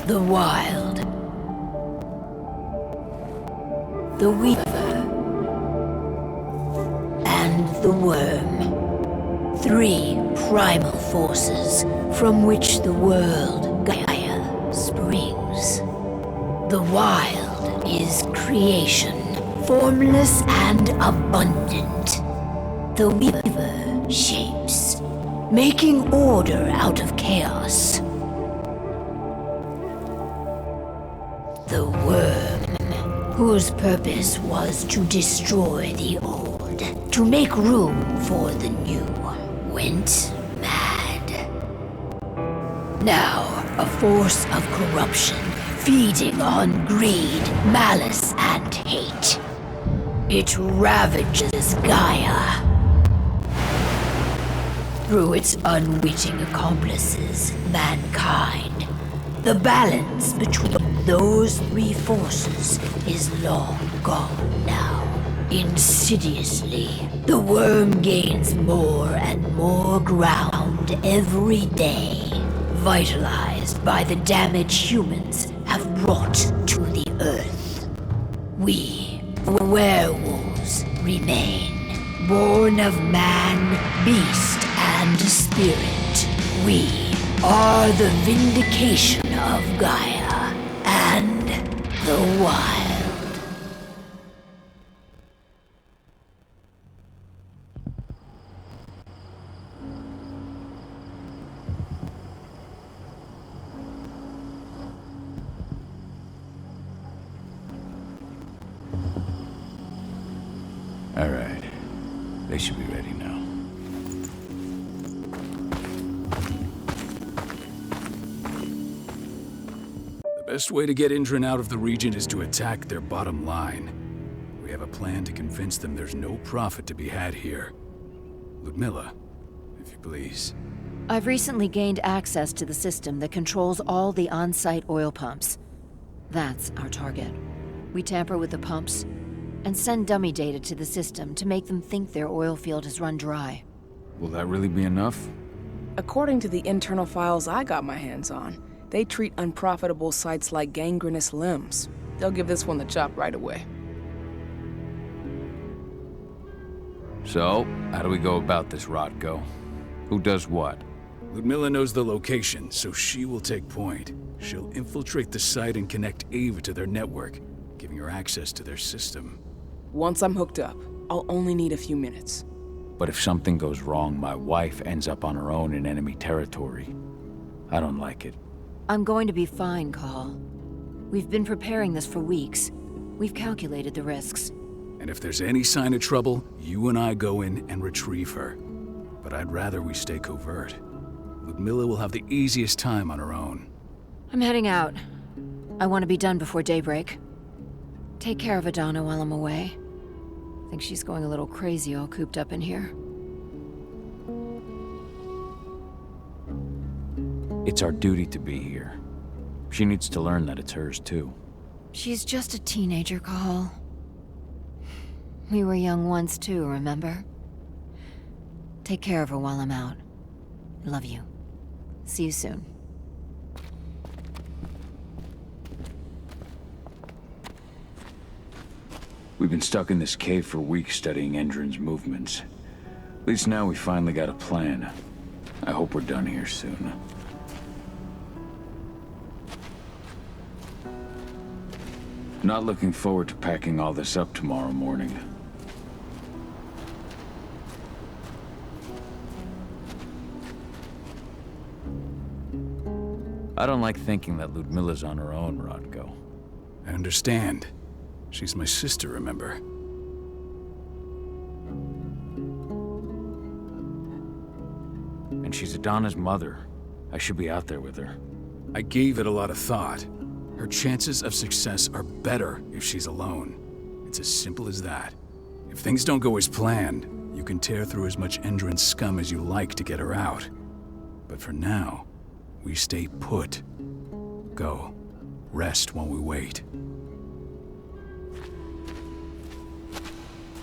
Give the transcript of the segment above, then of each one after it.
The wild, the weaver, and the worm. Three primal forces from which the world Gaia springs. The wild is creation, formless and abundant. The weaver shapes, making order out of chaos. The worm, whose purpose was to destroy the old, to make room for the new, went mad. Now, a force of corruption, feeding on greed, malice, and hate. It ravages Gaia. Through its unwitting accomplices, mankind, the balance between those three forces is long gone now. Insidiously, the worm gains more and more ground every day, vitalized by the damage humans have brought to the Earth. We, werewolves, remain, born of man, beast, and spirit. We are the vindication of Gaia and the wild. All right. They should be ready now. The best way to get Indran out of the region is to attack their bottom line. We have a plan to convince them there's no profit to be had here. Ludmilla, if you please. I've recently gained access to the system that controls all the on-site oil pumps. That's our target. We tamper with the pumps and send dummy data to the system to make them think their oil field has run dry. Will that really be enough? According to the internal files I got my hands on, they treat unprofitable sites like gangrenous limbs. They'll give this one the chop right away. So, how do we go about this, Rodko? Who does what? Ludmilla knows the location, so she will take point. She'll infiltrate the site and connect Ava to their network, giving her access to their system. Once I'm hooked up, I'll only need a few minutes. But if something goes wrong, my wife ends up on her own in enemy territory. I don't like it. I'm going to be fine, Call. We've been preparing this for weeks. We've calculated the risks. And if there's any sign of trouble, you and I go in and retrieve her. But I'd rather we stay covert. Ludmilla will have the easiest time on her own. I'm heading out. I want to be done before daybreak. Take care of Adana while I'm away. I think she's going a little crazy all cooped up in here. It's our duty to be here. She needs to learn that it's hers too. She's just a teenager, Call. We were young once too, remember? Take care of her while I'm out. Love you. See you soon. We've been stuck in this cave for weeks studying Endron's movements. At least now we finally got a plan. I hope we're done here soon. Not looking forward to packing all this up tomorrow morning. I don't like thinking that Ludmilla's on her own, Rodko. I understand. She's my sister, remember? And she's Adana's mother. I should be out there with her. I gave it a lot of thought. Her chances of success are better if she's alone. It's as simple as that. If things don't go as planned, you can tear through as much Endron scum as you like to get her out. But for now, we stay put. Go. Rest while we wait.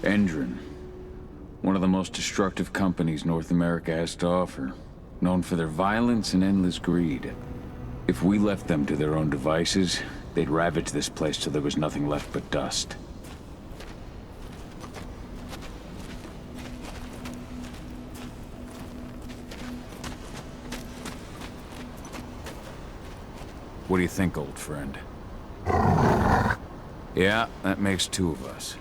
Endron. One of the most destructive companies North America has to offer. Known for their violence and endless greed. If we left them to their own devices, they'd ravage this place till there was nothing left but dust. What do you think, old friend? Yeah, that makes two of us.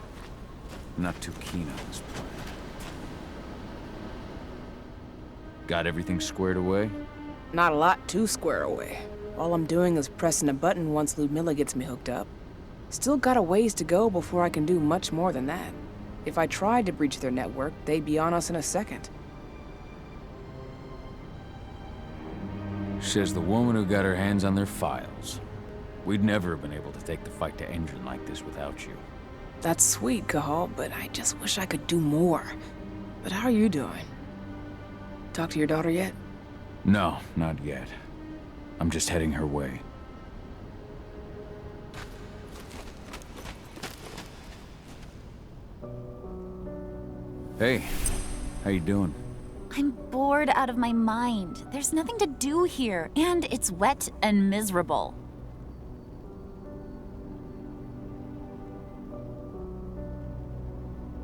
I'm not too keen on this plan. Got everything squared away? Not a lot to square away. All I'm doing is pressing a button once Ludmilla gets me hooked up. Still got a ways to go before I can do much more than that. If I tried to breach their network, they'd be on us in a second. Says the woman who got her hands on their files. We'd never have been able to take the fight to Endron like this without you. That's sweet, Cahal, but I just wish I could do more. But how are you doing? Talk to your daughter yet? No, not yet. I'm just heading her way. Hey, how you doing? I'm bored out of my mind. There's nothing to do here, and it's wet and miserable.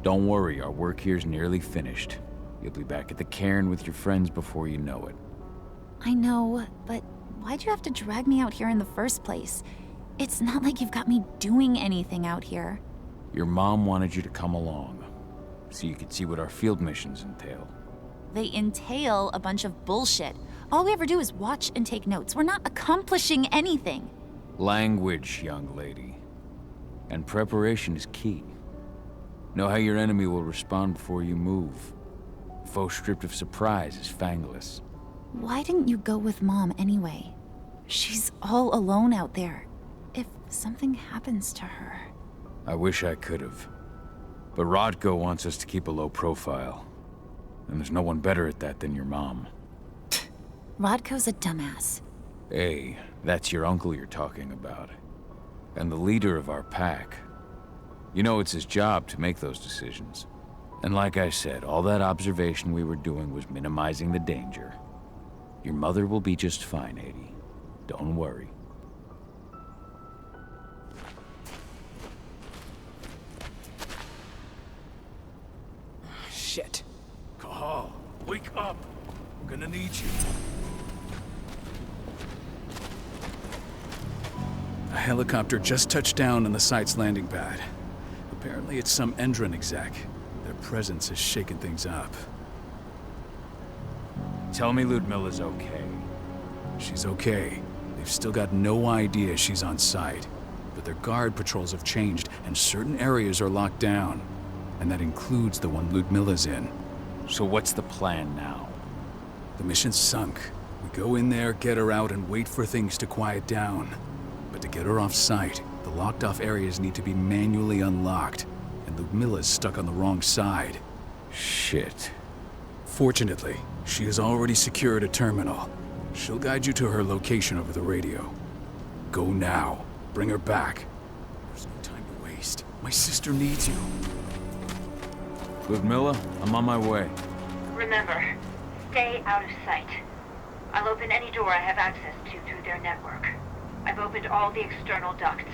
Don't worry, our work here's nearly finished. You'll be back at the cairn with your friends before you know it. I know, but why'd you have to drag me out here in the first place? It's not like you've got me doing anything out here. Your mom wanted you to come along, so you could see what our field missions entail. They entail a bunch of bullshit. All we ever do is watch and take notes. We're not accomplishing anything. Language, young lady. And preparation is key. Know how your enemy will respond before you move. Foe stripped of surprise is fangless. Why didn't you go with Mom anyway? She's all alone out there. If something happens to her... I wish I could have. But Rodko wants us to keep a low profile. And there's no one better at that than your mom. Rodko's a dumbass. Hey, that's your uncle you're talking about. And the leader of our pack. You know it's his job to make those decisions. And like I said, all that observation we were doing was minimizing the danger. Your mother will be just fine, Adie. Don't worry. Shit. Cahal, wake up! I'm gonna need you. A helicopter just touched down on the site's landing pad. Apparently it's some Endron exec. Their presence has shaken things up. Tell me Ludmilla's okay. She's okay. They've still got no idea she's on site. But their guard patrols have changed, and certain areas are locked down. And that includes the one Ludmilla's in. So what's the plan now? The mission's sunk. We go in there, get her out, and wait for things to quiet down. But to get her off site, the locked-off areas need to be manually unlocked. And Ludmilla's stuck on the wrong side. Shit. Fortunately, she has already secured a terminal. She'll guide you to her location over the radio. Go now. Bring her back. There's no time to waste. My sister needs you. Ludmilla, I'm on my way. Remember, stay out of sight. I'll open any door I have access to through their network. I've opened all the external ducts.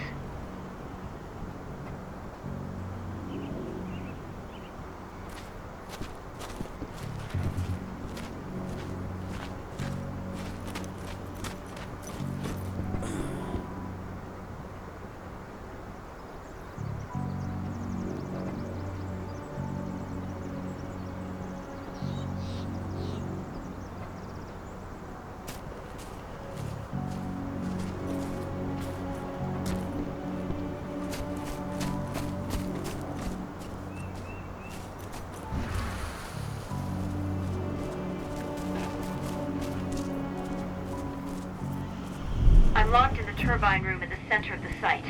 I'm locked in the turbine room at the center of the site.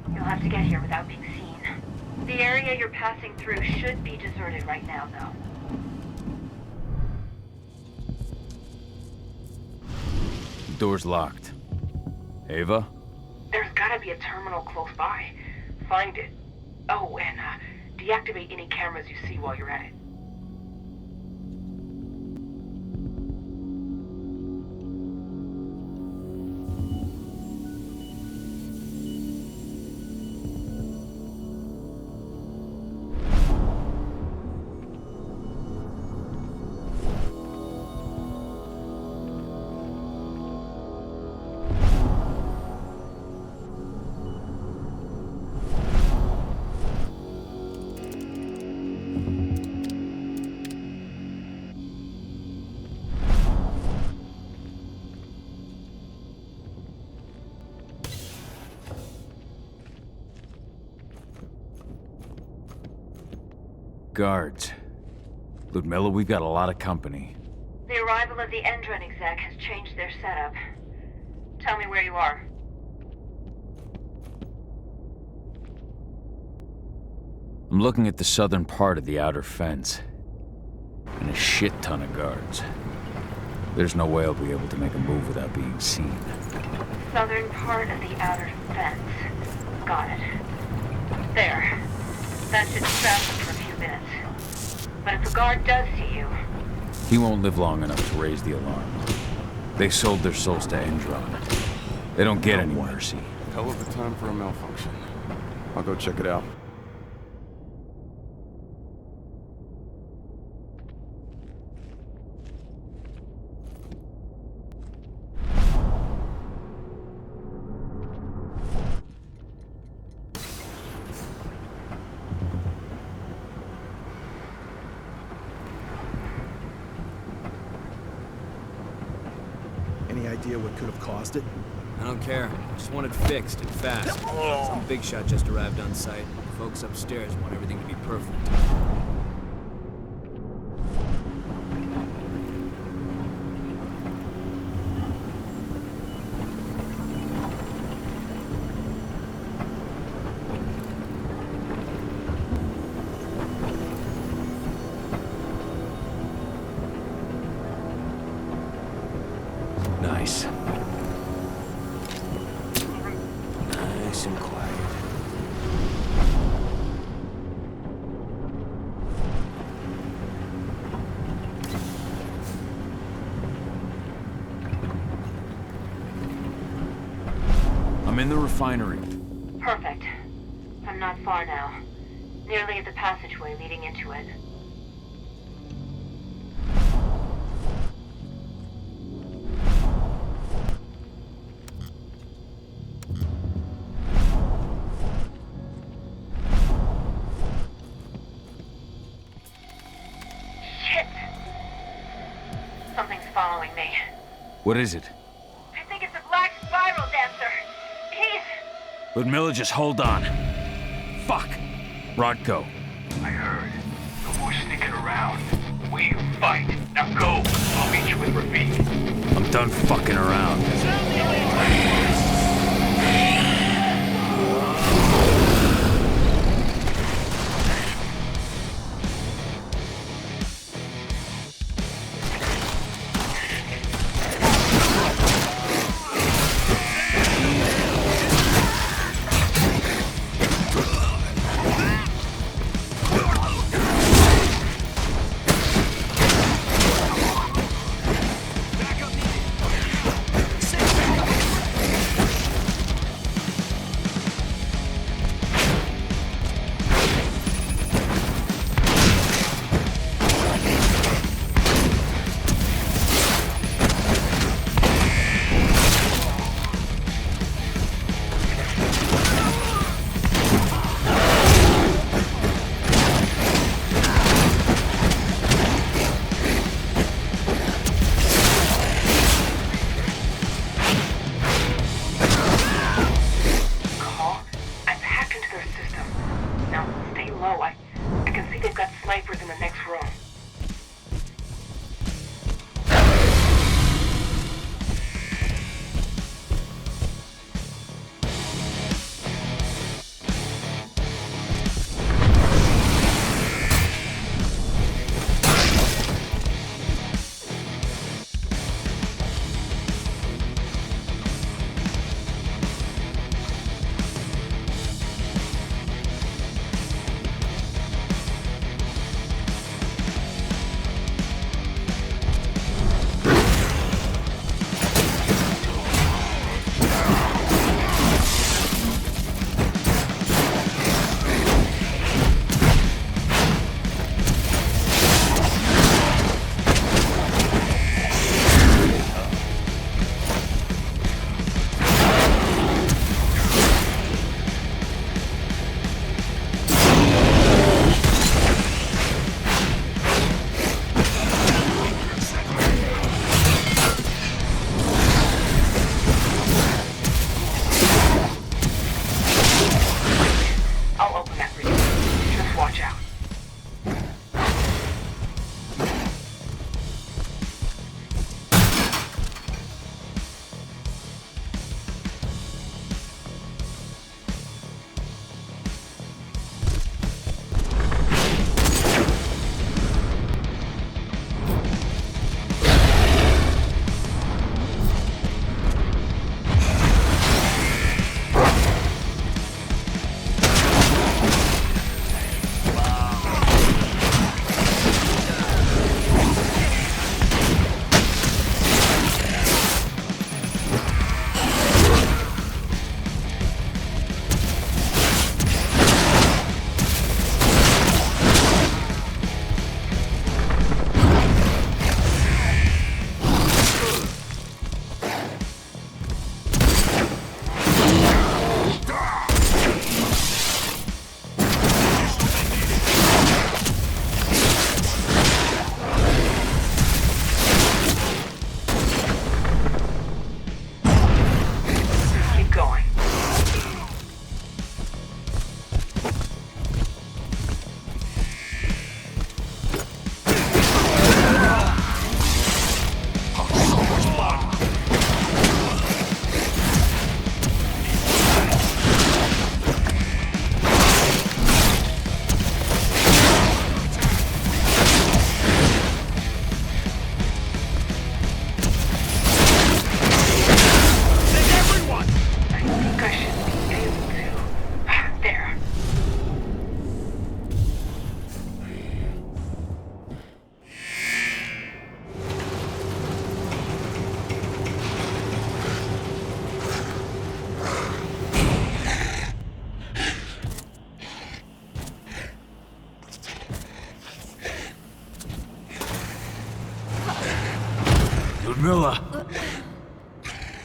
You'll have to get here without being seen. The area you're passing through should be deserted right now, though. The door's locked. Ava? There's gotta be a terminal close by. Find it. Oh, and deactivate any cameras you see while you're at it. Guards. Ludmilla, we've got a lot of company. The arrival of the Endron exec has changed their setup. Tell me where you are. I'm looking at the southern part of the outer fence. And a shit ton of guards. There's no way I'll be able to make a move without being seen. Southern part of the outer fence. Got it. There. That should distract them for a few minutes. But if a guard does see you... He won't live long enough to raise the alarm. They sold their souls to Endron. They don't get any mercy. Hell of a time for a malfunction. I'll go check it out. Any idea what could have caused it? I don't care. I just want it fixed and fast. Some big shot just arrived on site. The folks upstairs want everything to be perfect. Nice. Nice and quiet. I'm in the refinery. Perfect. I'm not far now. Nearly at the passageway leading into it. Something's following me. What is it? I think it's a black spiral dancer. He's... Ludmilla, just hold on. Fuck. Rodko. I heard. No more sneaking around. We fight. Now go. I'll meet you with Rafik. I'm done fucking around.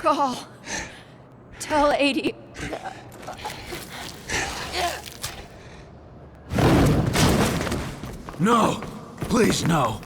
Call. Tell 80. No! Please, no!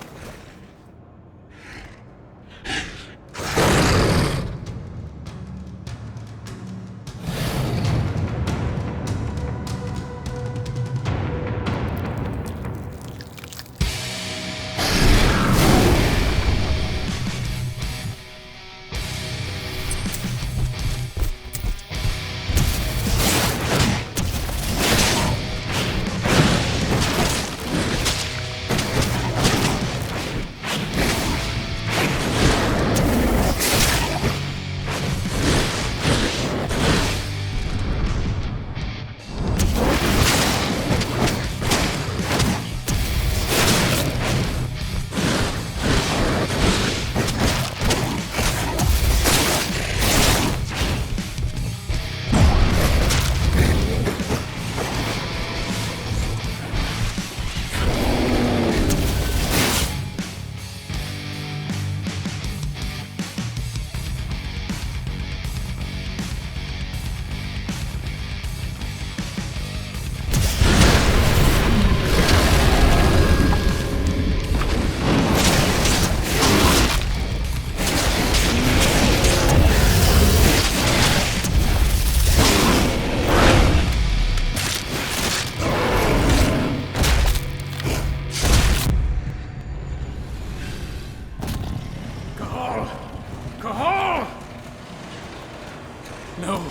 No.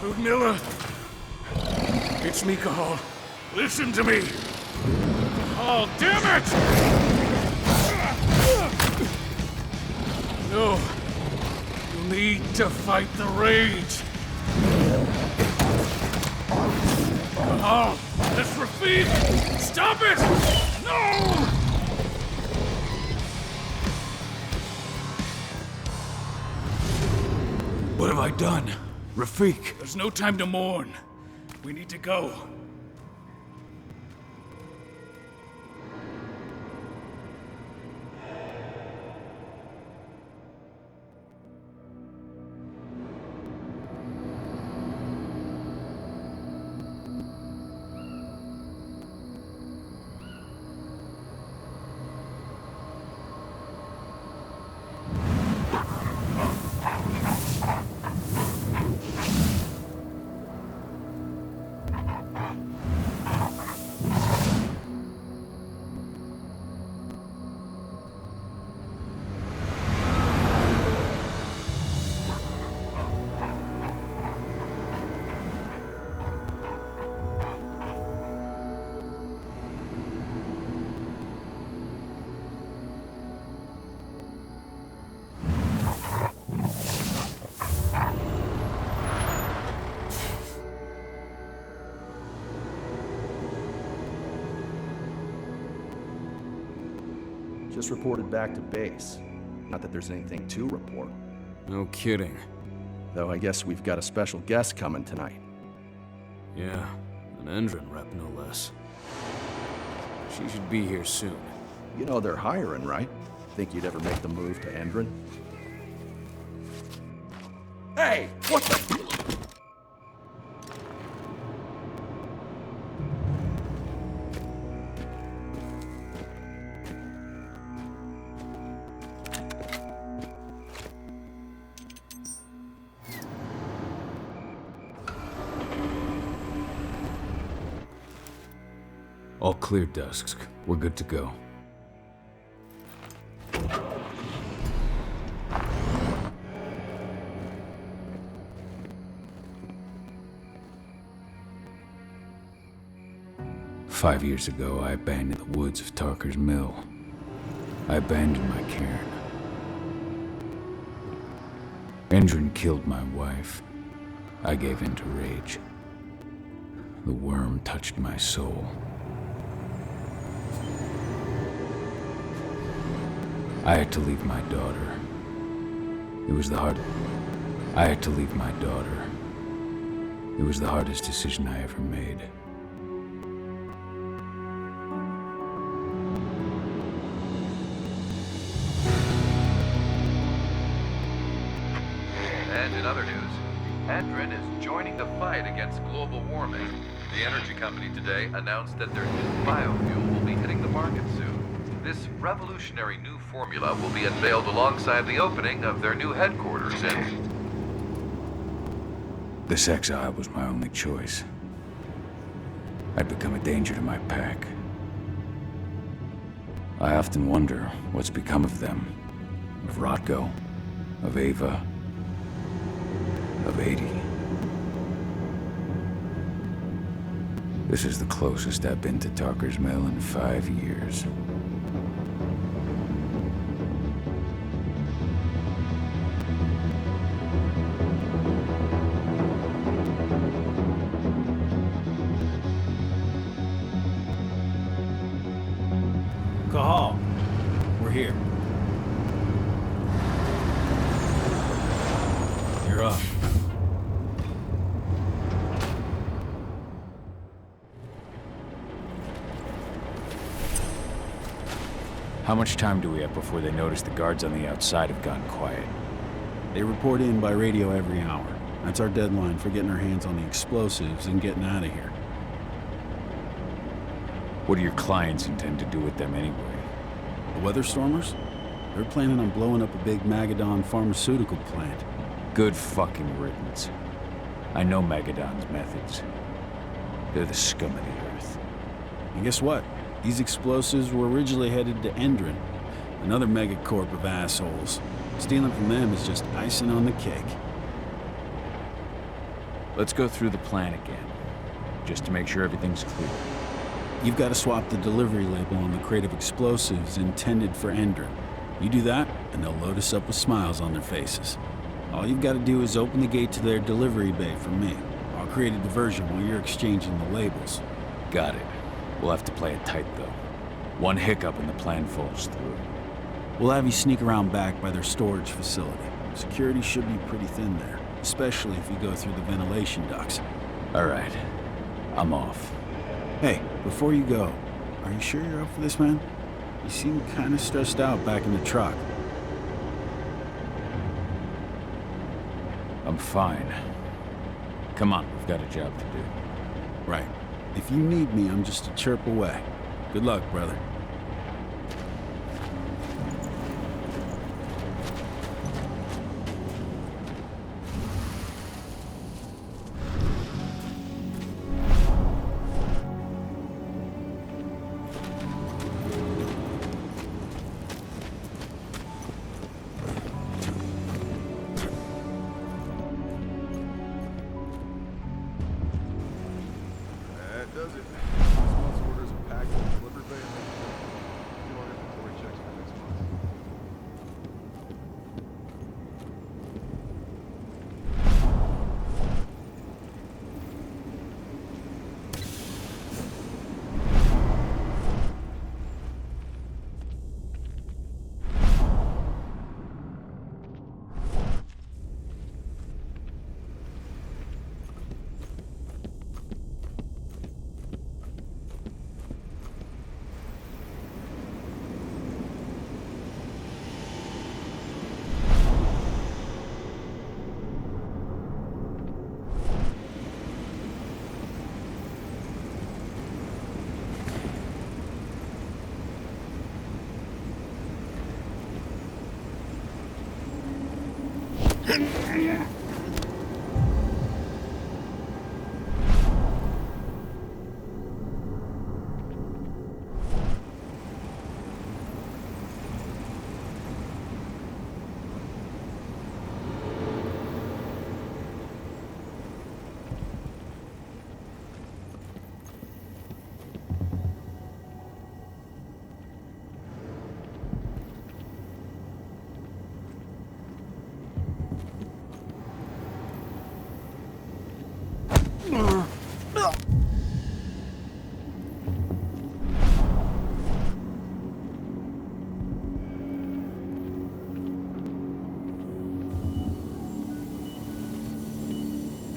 Ludmilla. It's me, Cahal. Listen to me. Cahal, damn it! No. You need to fight the rage. Cahal, that's Rafik! Stop it! No! What have I done? Rafik! There's no time to mourn. We need to go. Just reported back to base. Not that there's anything to report. No kidding. Though I guess we've got a special guest coming tonight. Yeah, an Endron rep, no less. She should be here soon. You know they're hiring, right? Think you'd ever make the move to Endron? Hey! What the... All clear, Dusk. We're good to go. Five years ago, I abandoned the woods of Tarker's Mill. I abandoned my cairn. Endron killed my wife. I gave in to rage. The worm touched my soul. I had to leave my daughter. It was the hardest decision I ever made. And in other news, Andrin is joining the fight against global warming. The energy company today announced that their new biofuel will be hitting the market soon. This revolutionary new formula will be unveiled alongside the opening of their new headquarters in... This exile was my only choice. I'd become a danger to my pack. I often wonder what's become of them. Of Rotko, of Ava, of 80. This is the closest I've been to Talker's Mill in 5 years. Cahal, we're here. You're up. How much time do we have before they notice the guards on the outside have gone quiet? They report in by radio every hour. That's our deadline for getting our hands on the explosives and getting out of here. What do your clients intend to do with them anyway? The Weatherstormers? They're planning on blowing up a big Magadon pharmaceutical plant. Good fucking riddance. I know Magadon's methods. They're the scum of the earth. And guess what? These explosives were originally headed to Endrin, another megacorp of assholes. Stealing from them is just icing on the cake. Let's go through the plan again, just to make sure everything's clear. You've got to swap the delivery label on the crate of explosives intended for Endrin. You do that, and they'll load us up with smiles on their faces. All you've got to do is open the gate to their delivery bay for me. I'll create a diversion while you're exchanging the labels. Got it. We'll have to play it tight, though. One hiccup and the plan falls through. We'll have you sneak around back by their storage facility. Security should be pretty thin there, especially if you go through the ventilation ducts. All right. I'm off. Hey, before you go, are you sure you're up for this, man? You seem kind of stressed out back in the truck. I'm fine. Come on, we've got a job to do. Right. If you need me, I'm just a chirp away. Good luck, brother.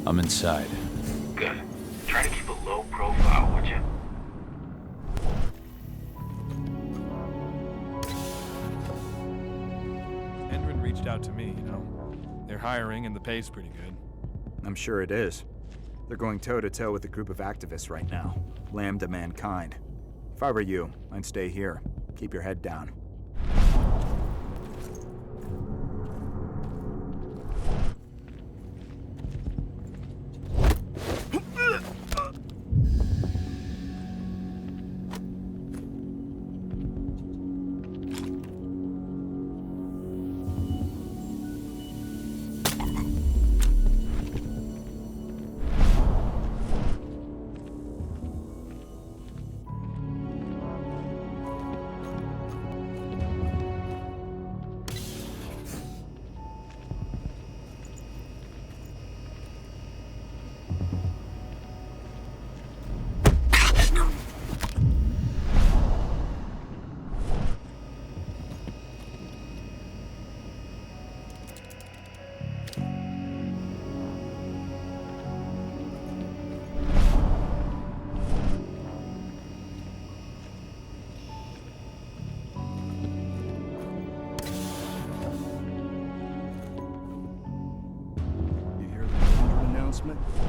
I'm inside. Good. Try to keep a low profile, would you? Endrin reached out to me, you know. They're hiring and the pay's pretty good. I'm sure it is. They're going toe-to-toe with a group of activists right now. Lambda Mankind. If I were you, I'd stay here. Keep your head down.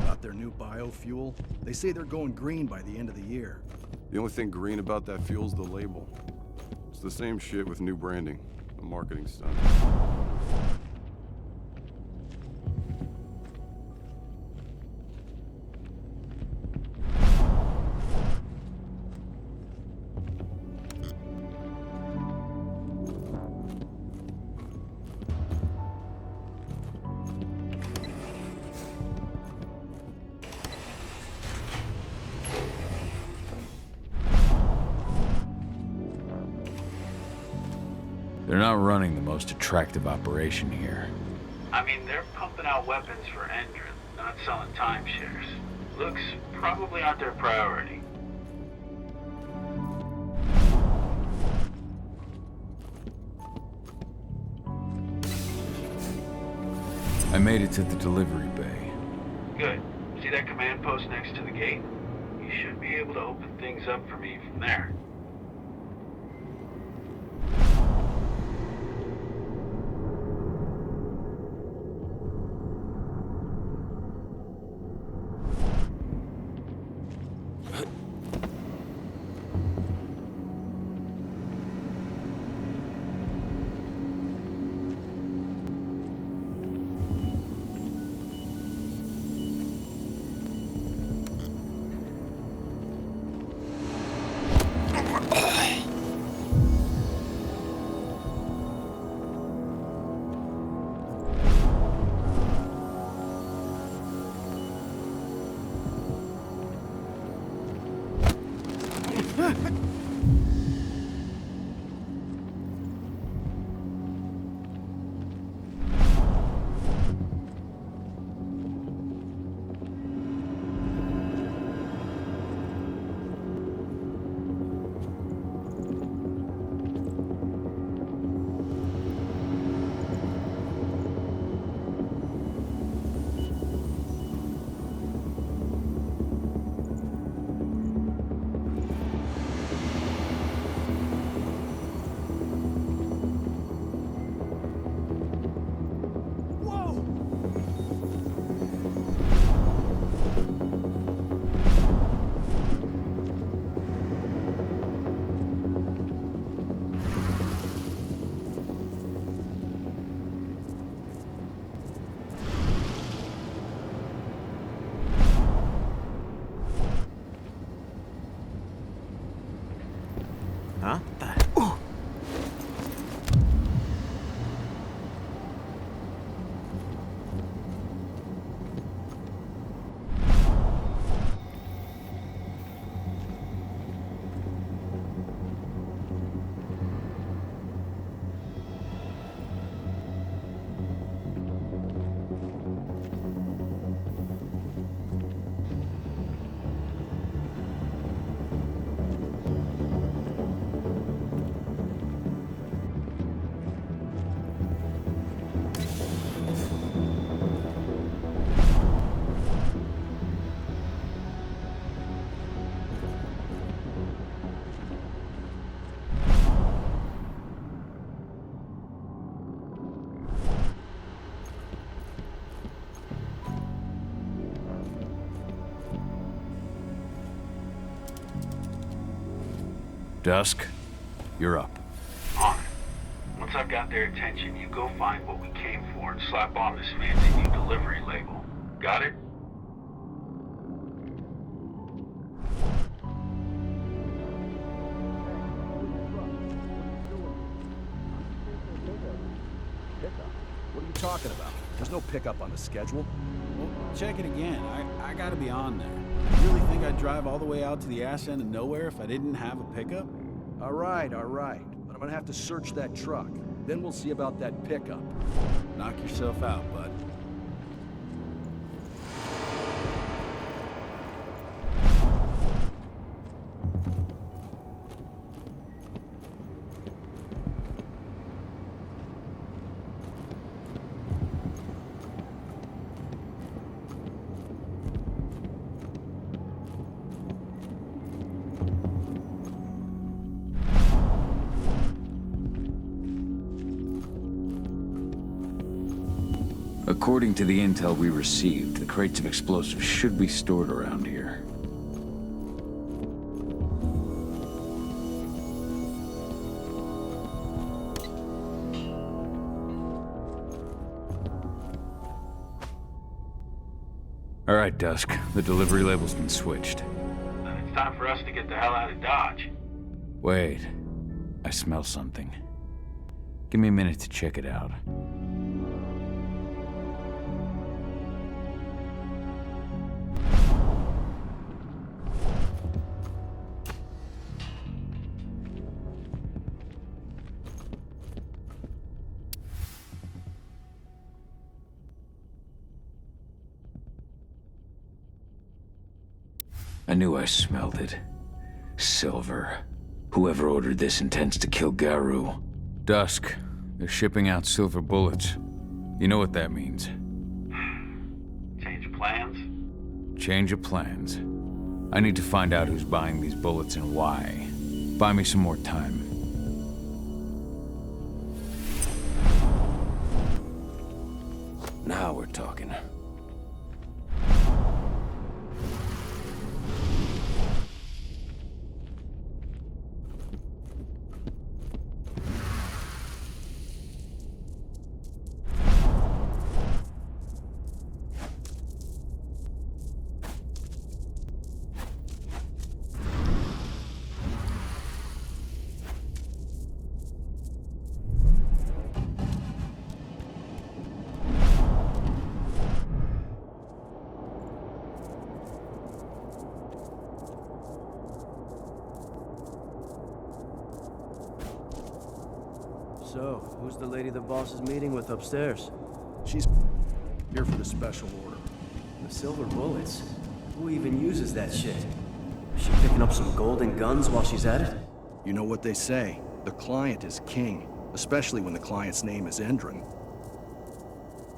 About their new biofuel. They say they're going green by the end of the year. The only thing green about that fuel's the label. It's the same shit with new branding. A marketing stunt. They're not running the most attractive operation here. I mean, they're pumping out weapons for Endron, not selling timeshares. Looks probably aren't their priority. I made it to the delivery bay. Good. See that command post next to the gate? You should be able to open things up for me from there. Dusk, you're up. On it. Once I've got their attention, you go find what we came for and slap on this fancy new delivery label. Got it? What are you talking about? There's no pickup on the schedule. Well, check it again. I gotta be on there. You really think I'd drive all the way out to the ass end of nowhere if I didn't have a pickup? All right. But I'm gonna have to search that truck. Then we'll see about that pickup. Knock yourself out, bud. According to the intel we received, the crates of explosives should be stored around here. All right, Dusk. The delivery label's been switched. Then it's time for us to get the hell out of Dodge. Wait. I smell something. Give me a minute to check it out. I knew I smelled it. Silver. Whoever ordered this intends to kill Garou. Dusk. They're shipping out silver bullets. You know what that means. Change of plans? Change of plans. I need to find out who's buying these bullets and why. Buy me some more time. Now we're talking. So, who's the lady the boss is meeting with upstairs? She's here for the special order. The silver bullets? Who even uses that shit? Is she picking up some golden guns while she's at it? You know what they say. The client is king. Especially when the client's name is Endron.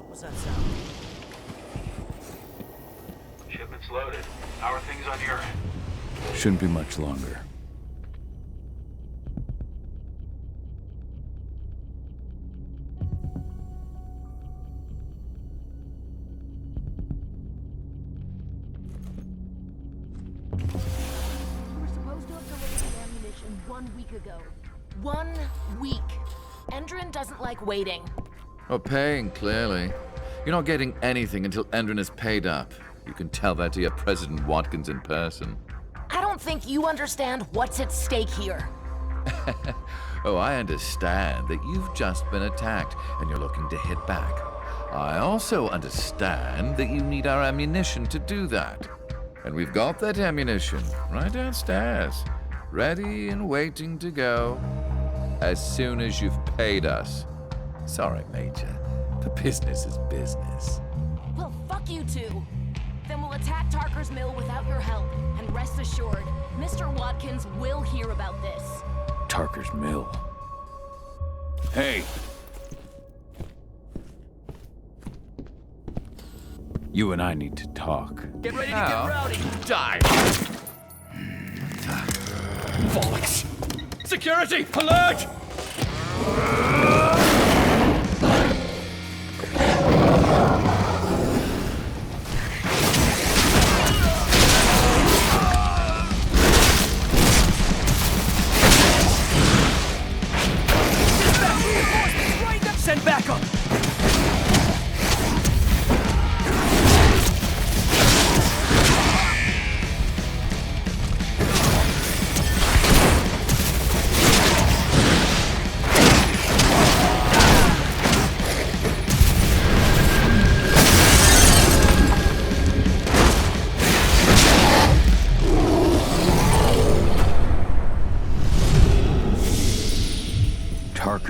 What's that sound? Shipment's loaded. How are things on your end? Shouldn't be much longer. We were supposed to have delivered the ammunition 1 week ago. 1 week. Endron doesn't like waiting. Oh, paying, clearly. You're not getting anything until Endron is paid up. You can tell that to your President Watkins in person. I don't think you understand what's at stake here. Oh, I understand that you've just been attacked and you're looking to hit back. I also understand that you need our ammunition to do that. And we've got that ammunition right downstairs, ready and waiting to go as soon as you've paid us. Sorry, Major, but business is business. Well, fuck you two. Then we'll attack Tarker's mill without your help. And rest assured, Mr. Watkins will hear about this. Tarker's mill. Hey! You and I need to talk. Get ready to get rowdy! Die! Bollocks! Security! Alert!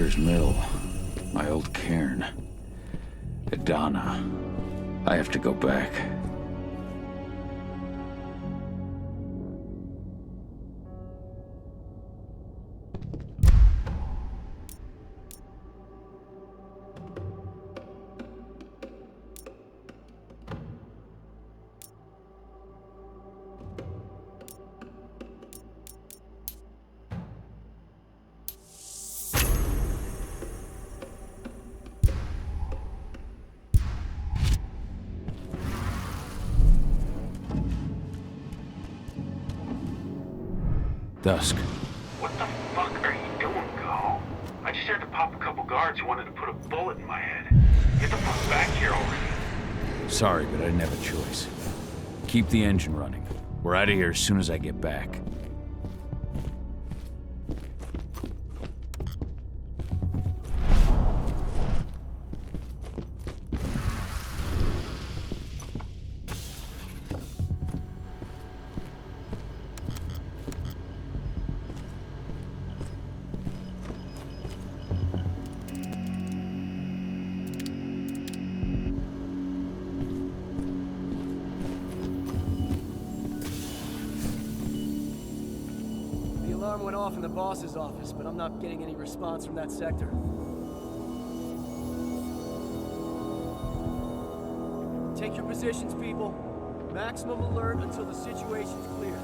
Parker's mill. My old cairn. Adana. I have to go back. Dusk. What the fuck are you doing, Go? I just had to pop a couple guards who wanted to put a bullet in my head. Get the fuck back here already. Sorry, but I didn't have a choice. Keep the engine running. We're out of here as soon as I get back. Alarm went off in the boss's office, but I'm not getting any response from that sector. Take your positions, people. Maximum alert until the situation's clear.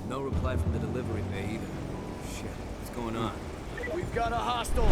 No reply from the delivery bay either. Shit, what's going on? We've got a hostile.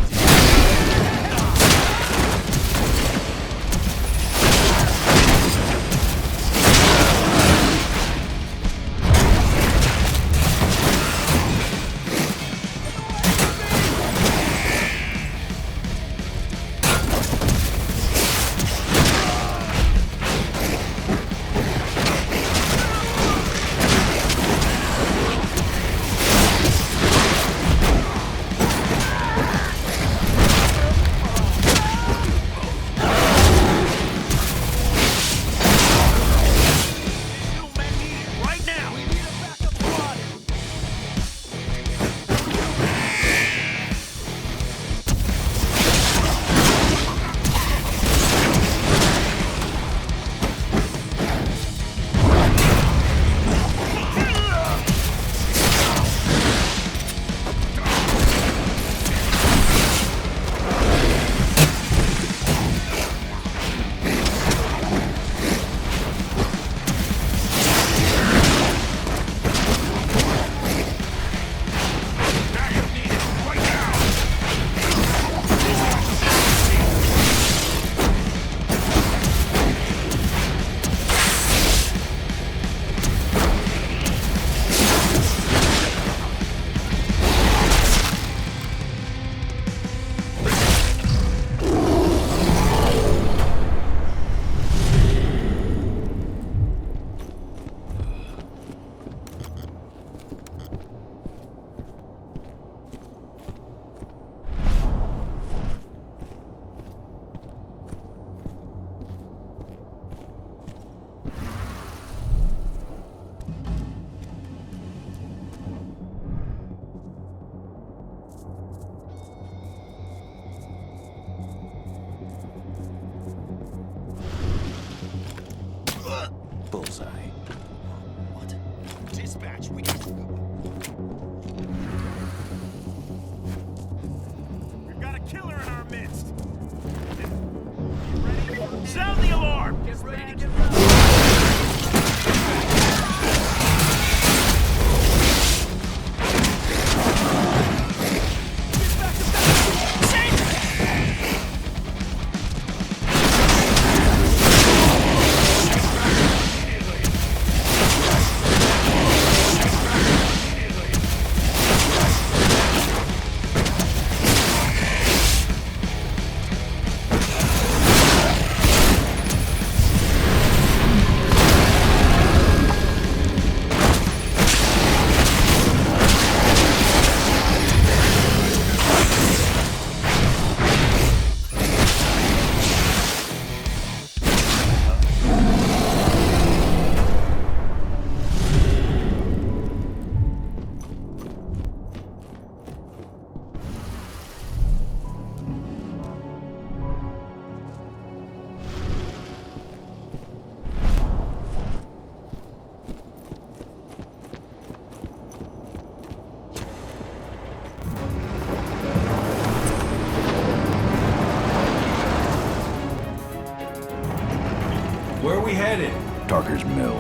we headed? Tarker's Mill.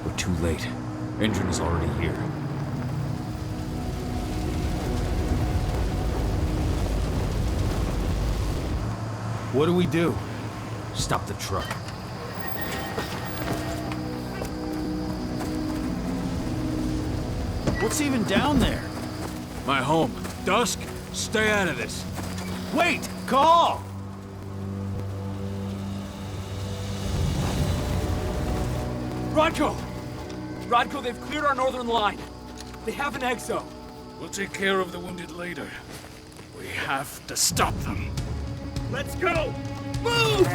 We're too late. Engine is already here. What do we do? Stop the truck. What's even down there? My home. Dusk, stay out of this. Wait! Call! Rodko! Rodko, they've cleared our northern line. They have an exo. We'll take care of the wounded later. We have to stop them. Let's go! Move!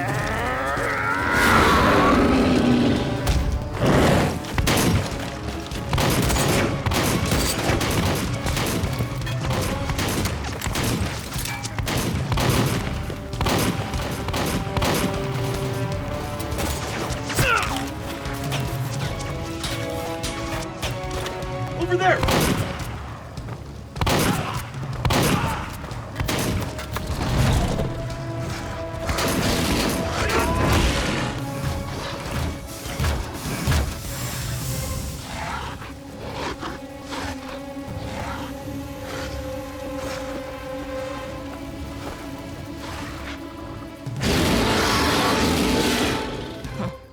Over there!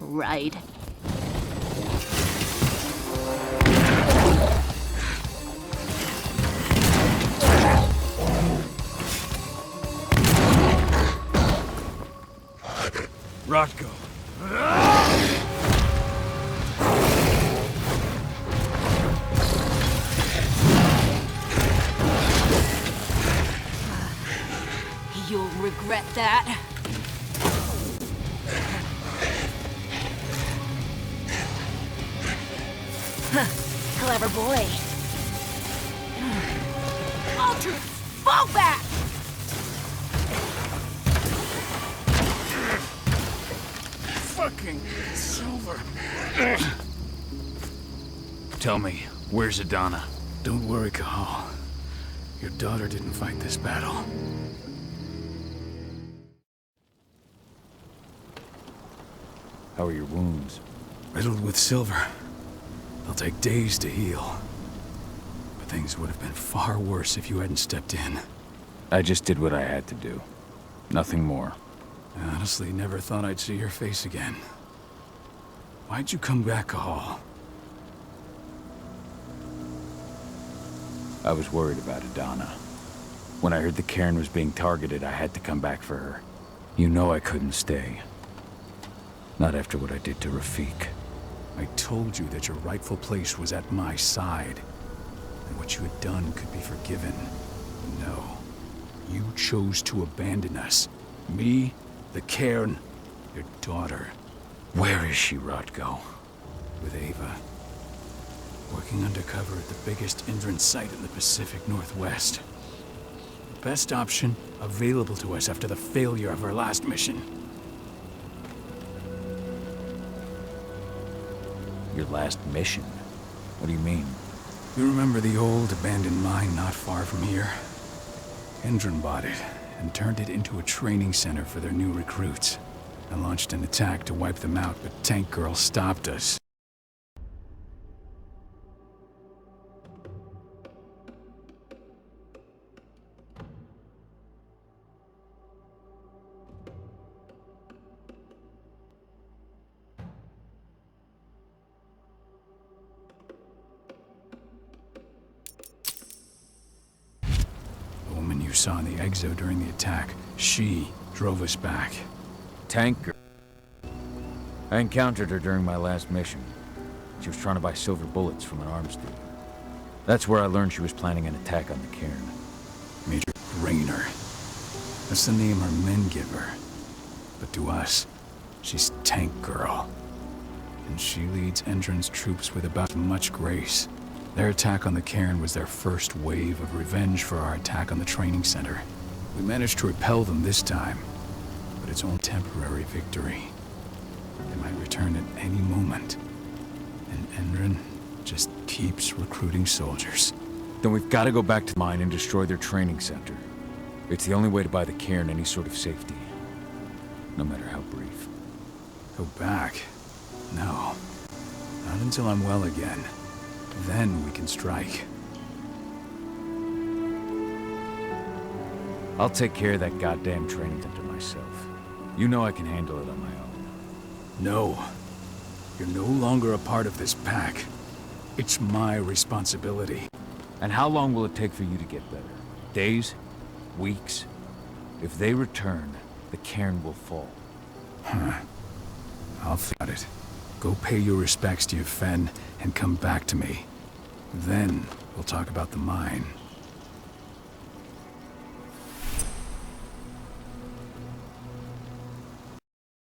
Right. Rodko. You'll regret that. Clever boy. Ultra, fall back! Fucking Silver. Tell me, where's Adana? Don't worry, Cahal. Your daughter didn't fight this battle. How are your wounds? Riddled with silver. They'll take days to heal. But things would have been far worse if you hadn't stepped in. I just did what I had to do. Nothing more. I honestly never thought I'd see your face again. Why'd you come back, Cahal? I was worried about Adana. When I heard the cairn was being targeted, I had to come back for her. You know I couldn't stay. Not after what I did to Rafik. I told you that your rightful place was at my side. And what you had done could be forgiven. No. You chose to abandon us. Me, the cairn, your daughter. Where is she, Rodko? With Ava. Working undercover at the biggest Indran site in the Pacific Northwest. The best option available to us after the failure of our last mission. Your last mission? What do you mean? You remember the old abandoned mine not far from here? Indran bought it and turned it into a training center for their new recruits. I launched an attack to wipe them out, but Tank Girl stopped us. Saw in the exo during the attack. She drove us back. Tanker. I encountered her during my last mission. She was trying to buy silver bullets from an arms dealer. That's where I learned she was planning an attack on the cairn. Major Raynor. That's the name our men give her. But to us, she's Tank Girl. and she leads Endron's troops with about as much grace. Their attack on the cairn was their first wave of revenge for our attack on the training center. We managed to repel them this time, but it's only temporary victory. They might return at any moment, and Endron just keeps recruiting soldiers. Then we've got to go back to the mine and destroy their training center. It's the only way to buy the cairn any sort of safety, no matter how brief. Go back? No. Not until I'm well again. Then we can strike. I'll take care of that goddamn training center myself. You know I can handle it on my own. No. You're no longer a part of this pack. It's my responsibility. And how long will it take for you to get better? Days? Weeks? If they return, the cairn will fall. Huh. I'll think about it. Go pay your respects to your Fen and come back to me. Then we'll talk about the mine.